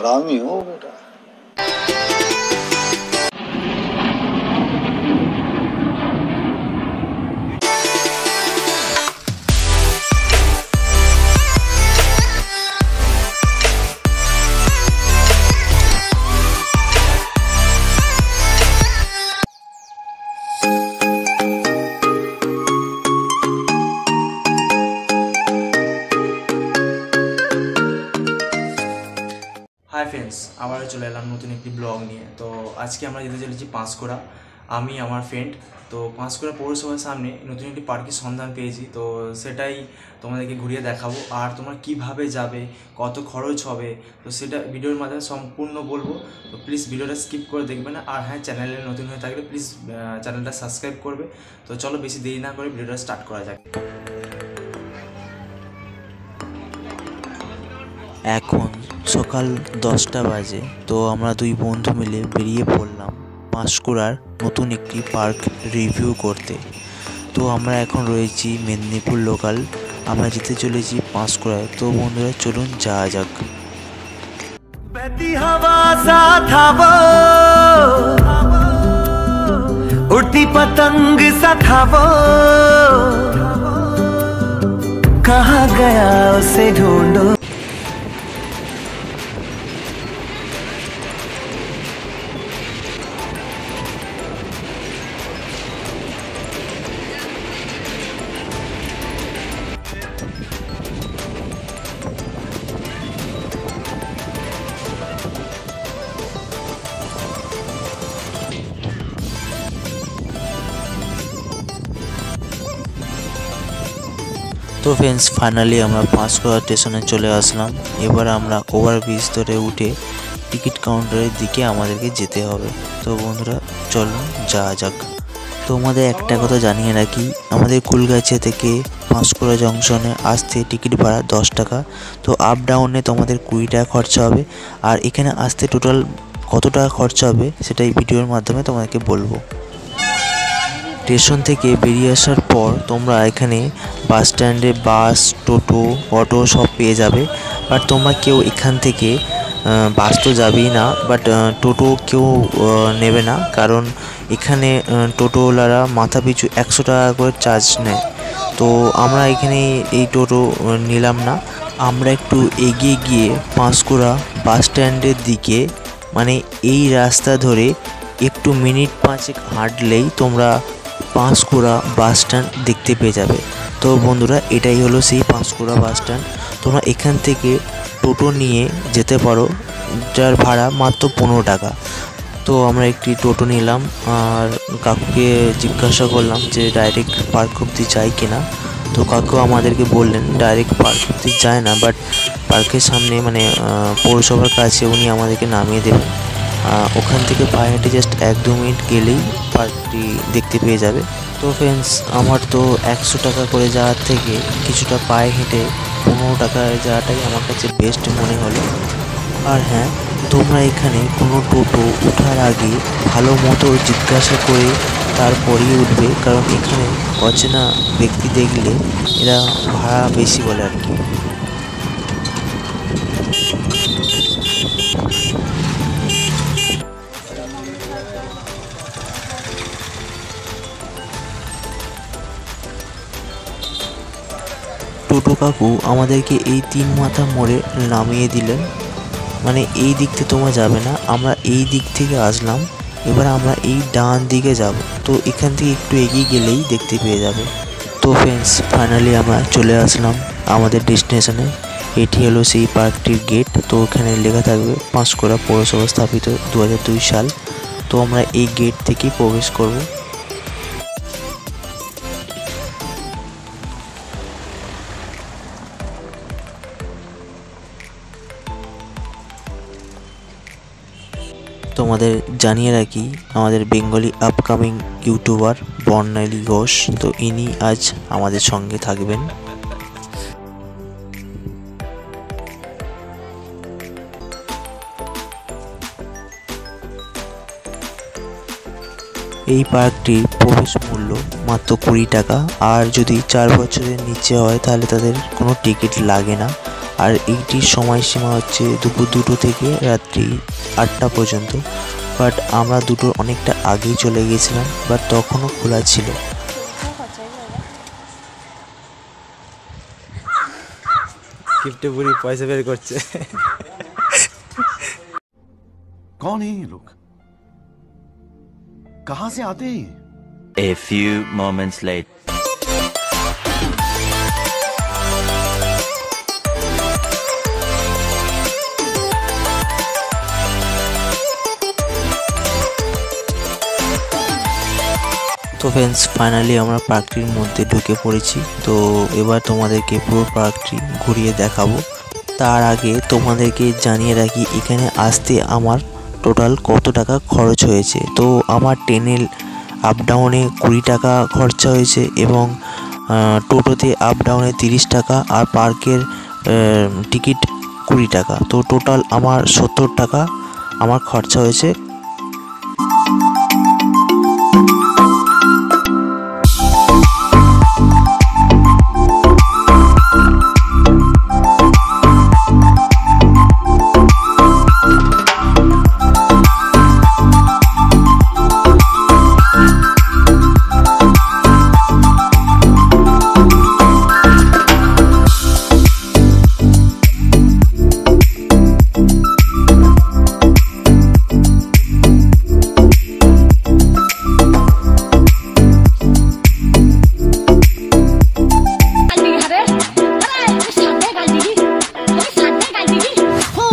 हरामी हो बेटा। हाय फ्रेंड्स आबारो चले एलाम नतून एक ब्लग निये। तो आज के आमरा जेते चलेछि पाँचकोड़ा, आमी आमार फ्रेंड। तो पाँचकोड़ा पौरसभार सामने नतून एक पार्केर सन्धान पेयेछि, तो सेटाई तोमादेरके घुरिये देखाबो और तोमरा किभाबे जाबे, कत खरच होबे, तो सेटा भिडियोर माध्यमे सम्पूर्ण बोलबो। तो प्लिज भिडियोटा स्किप करे देखबे ना। और हाँ, चैनेले नतून हये थाकले प्लिज चैनेलटा सबस्क्राइब करबे। तो चलो बेशी देरी ना करे भिडियोटा स्टार्ट करा जाक। এখন সকাল 10টা বাজে। তো আমরা দুই বন্ধু মিলে বেরিয়ে পড়লাম পাঁশকুড়ার নতুন একটি পার্ক রিভিউ করতে। তো আমরা এখন রয়েছি মেদিনীপুর লোকাল, আমরা যেতে চলেছি পাঁশকুড়ায়। তো বন্ধুরা চলুন যাওয়া যাক। उड़ती पतंग सा था वो, कहाँ गया उसे ढूंढो। তো ফ্রেন্ডস ফাইনালি আমরা পাঁশকুড়া স্টেশনে চলে আসলাম। এবার আমরা ওভারব্রিজ ধরে উঠে টিকিট কাউন্টারের দিকে আমাদেরকে যেতে হবে। তো বন্ধুরা চলুন যাওয়া যাক। তো আমাদের একটা কথা জানিয়ে রাখি, আমাদের কুলগাছিয়া থেকে পাঁশকুড়া জংশনে আসতে টিকিট ভাড়া 10 টাকা। তো আপ ডাউনে তোমাদের 20 টাকা খরচা হবে। আর এখানে আসতে টোটাল কত টাকা খরচা হবে সেটা এই ভিডিওর মাধ্যমে তোমাদেরকে বলবো। স্টেশন থেকে বেরিয়ে আসার পর তোমরা এখানে বাস স্ট্যান্ডে বাস, টোটো, অটো সব পেয়ে যাবে। বাট তোমরা কেউ এখান থেকে বাস তো যাবেই না, বাট টোটো কেউ নেবে না, কারণ এখানে টোটোওয়ালারা মাথা পিছু 100 টাকা করে চার্জ নেয়। তো আমরা এখানে এই টোটো নিলাম না। আমরা একটু এগিয়ে গিয়ে পাঁশকুড়া বাস স্ট্যান্ডের দিকে, মানে এই রাস্তা ধরে একটু মিনিট 5 হাঁটলেই তোমরা পাঁশকুড়া বাস স্ট্যান্ড দেখতে পেয়ে যাবে। তো বন্ধুরা এটাই হলো সেই পাঁশকুড়া বাস স্ট্যান্ড। তোমরা এখান থেকে টোটো নিয়ে যেতে পারো, যার ভাড়া মাত্র 15 টাকা। তো আমরা একটি টোটো নিলাম আর কাকুকে জিজ্ঞাসা করলাম যে ডাইরেক্ট পার্ক অবধি যায় কিনা। তো কাকু আমাদেরকে বললেন ডাইরেক্ট পার্ক অবধি যায় না, বাট পার্কের সামনে মানে পৌরসভার কাছে উনি আমাদেরকে নামিয়ে দেবেন। ওখান থেকে পায়ে হেঁটে জাস্ট 1-2 মিনিট গেলেই পার্কটি দেখতে পেয়ে যাবে। তো ফ্রেন্ডস আমার তো 100 টাকা করে যাওয়ার থেকে কিছুটা পায়ে হেঁটে 15 টাকায় যাওয়াটাই আমার কাছে বেস্ট মনে হলো। আর হ্যাঁ, তোমরা এখানে কোনো টোটো ওঠার আগে ভালো মতো জিজ্ঞাসা করে তারপরেই উঠবে, কারণ এখানে অচেনা ব্যক্তি দেখলে এরা ভাড়া বেশি বলে আর কি। টোটো কাকু আমাদেরকে এই 3 মাথা মোড়ে নামিয়ে দিলেন, মানে এই দিক থেকে তোমরা যাবে না, আমরা এই দিক থেকে আসলাম। এবার আমরা এই ডান দিকে যাব। তো এখান থেকে একটু এগিয়ে গেলেই দেখতে পেয়ে যাবে। তো ফ্রেন্ডস ফাইনালি আমরা চলে আসলাম আমাদের ডেস্টিনেশনে। এটি হলো সেই পার্কটির গেট। তো এখানে লেখা থাকবে পাঁশকুড়া পৌরসভা স্থাপিত 2002 সাল। তো আমরা এই গেট থেকেই প্রবেশ করব। তোমাদের জানিয়ে রাখি আমাদের বেঙ্গলি আপকামিং ইউটিউবার বর্ণালী ঘোষ, তো ইনি আজ আমাদের সঙ্গে থাকবেন। এই পার্কটির প্রবেশ মূল্য মাত্র 20 টাকা। আর যদি 4 বছরের নিচে হয় তাহলে তাদের কোনো টিকিট লাগে না। আর এইটির সময়সীমা হচ্ছে দুপুর 2টো থেকে রাত্রি 8টা পর্যন্ত। বাট আমরা 2টোর অনেকটা আগেই চলে গিয়েছিলাম, বাট তখনও খোলা ছিল। কিপটে বুড়ি পয়সা বের করছে। कौन है ये लोग? कहां से आते हैं? A few moments later. তো ফ্রেন্ডস, ফাইনালি আমরা পার্কটির মধ্যে ঢুকে পড়েছি। তো এবার তোমাদেরকে পুরো পার্কটি ঘুরিয়ে দেখাবো। তার আগে তোমাদেরকে জানিয়ে রাখি এখানে আসতে আমার টোটাল কত টাকা খরচ হয়েছে। তো আমার ট্রেনের আপ ডাউনে 20 টাকা খরচা হয়েছে এবং টোটোতে আপ ডাউনে 30 টাকা আর পার্কের টিকিট 20 টাকা। তো টোটাল আমার 70 টাকা আমার খরচা হয়েছে।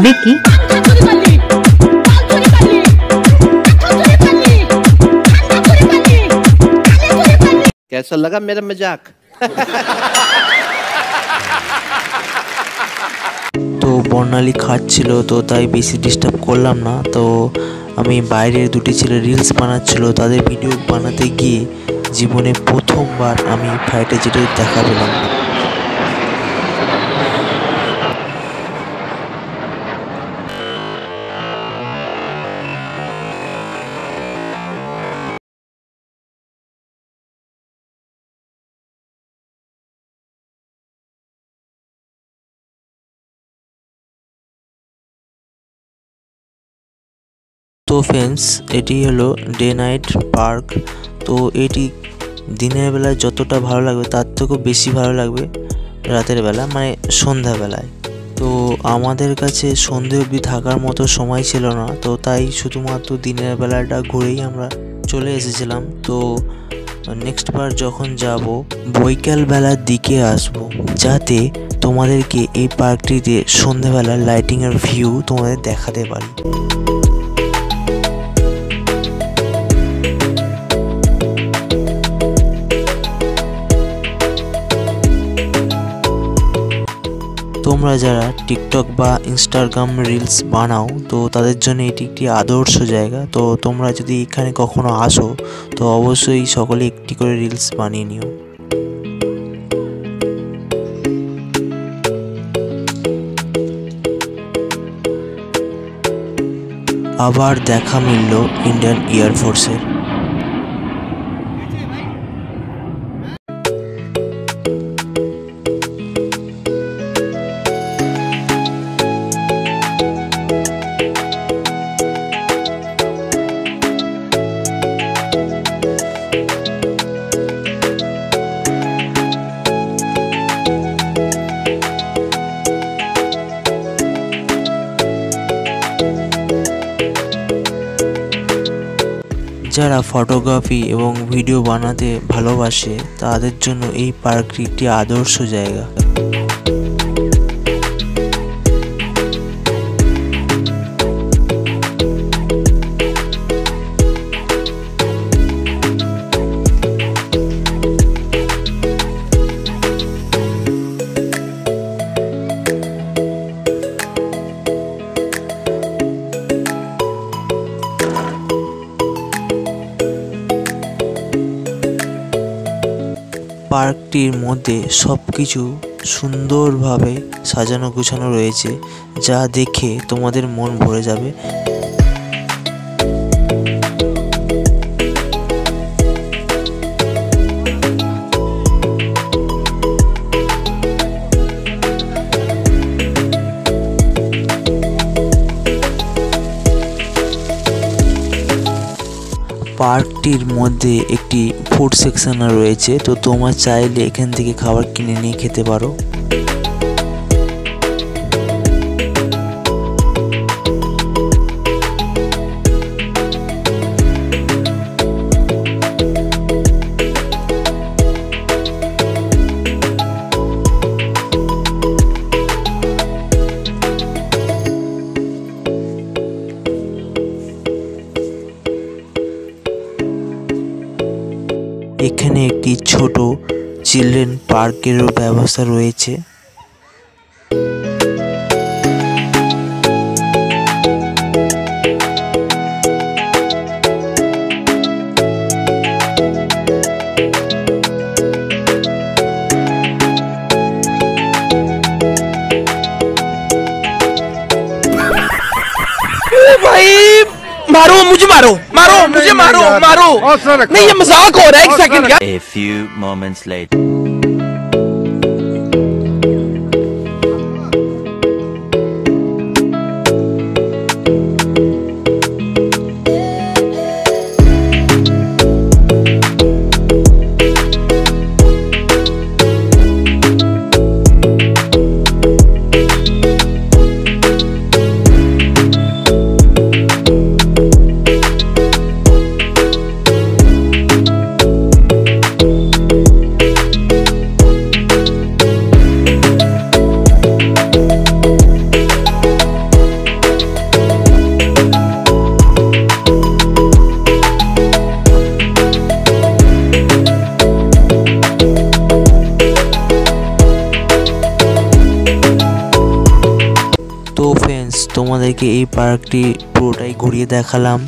विकी कैसा लगा मेरा मजाक? তো বর্ণালী খাচ্ছিল, তো তাই বেশি ডিস্টার্ব করলাম না। তো আমি বাইরের দুটি ছেলে রিলস বানাচ্ছিল, তাদের ভিডিও বানাতে গিয়ে জীবনে প্রথমবার আমি ফাইটার জেটের দেখা পেলাম। তো ফ্রেন্ডস, এটি হলো ডে নাইট পার্ক। তো এটি দিনের বেলায় যতটা ভালো লাগবে তার থেকেও বেশি ভালো লাগবে রাতের বেলা, মানে সন্ধ্যাবেলায়। তো আমাদের কাছে সন্ধে অবধি থাকার মতো সময় ছিল না, তো তাই শুধুমাত্র দিনের বেলাটা ঘুরেই আমরা চলে এসেছিলাম। তো নেক্সট বার যখন যাব বৈকাল বেলার দিকে আসব, যাতে তোমাদেরকে এই পার্কটিতে সন্ধ্যাবেলার লাইটিংয়ের ভিউ তোমাদের দেখাতে পারি। তোমরা যারা টিকটক বা ইনস্টাগ্রাম রিলস বানাও, তো তাদের জন্য এটি একটি আদর্শ জায়গা। তো তোমরা যদি এখানে কখনো আসো তো অবশ্যই সকলে একটি করে রিলস বানিয়ে নিও। আবার দেখা মিলল ইন্ডিয়ান এয়ারফোর্সের। যারা ফটোগ্রাফি এবং ভিডিও বানাতে ভালোবাসে তাদের জন্য এই পার্কটি একটি আদর্শ জায়গা। পার্কটির মধ্যে সব কিছু সুন্দরভাবে সাজানো গুছানো রয়েছে, যা দেখে তোমাদের মন ভরে যাবে। পার্কটির মধ্যে একটি ফুড সেকশন রয়েছে, তো তোমরা চাইলে এখান থেকে খাবার কিনে নিয়ে খেতে পারো। এখানে একটি ছোট চিলড্রেন পার্কেরও ব্যবস্থা রয়েছে। भाई मारो मुझे, मारो मारो मुझे, मारो मारो। नहीं, ये मजाक हो रहा है, एक सेकंड क्या। A few moments later. তো ফ্রেন্ডস, তোমাদেরকে এই পার্কটি পুরোটাই ঘুরিয়ে দেখালাম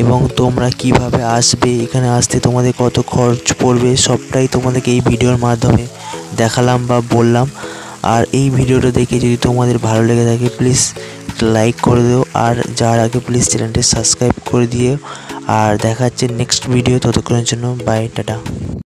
এবং তোমরা কিভাবে আসবে, এখানে আসতে তোমাদের কত খরচ পড়বে সবটাই তোমাদেরকে এই ভিডিওর মাধ্যমে দেখালাম বা বললাম। আর এই ভিডিওটা দেখে যদি তোমাদের ভালো লেগে থাকে প্লিজ লাইক করে দিও, আর যার আগে প্লিজ চ্যানেলটি সাবস্ক্রাইব করে দিও। আর দেখা হচ্ছে নেক্সট ভিডিও, ততক্ষণের জন্য বাই, টাটা।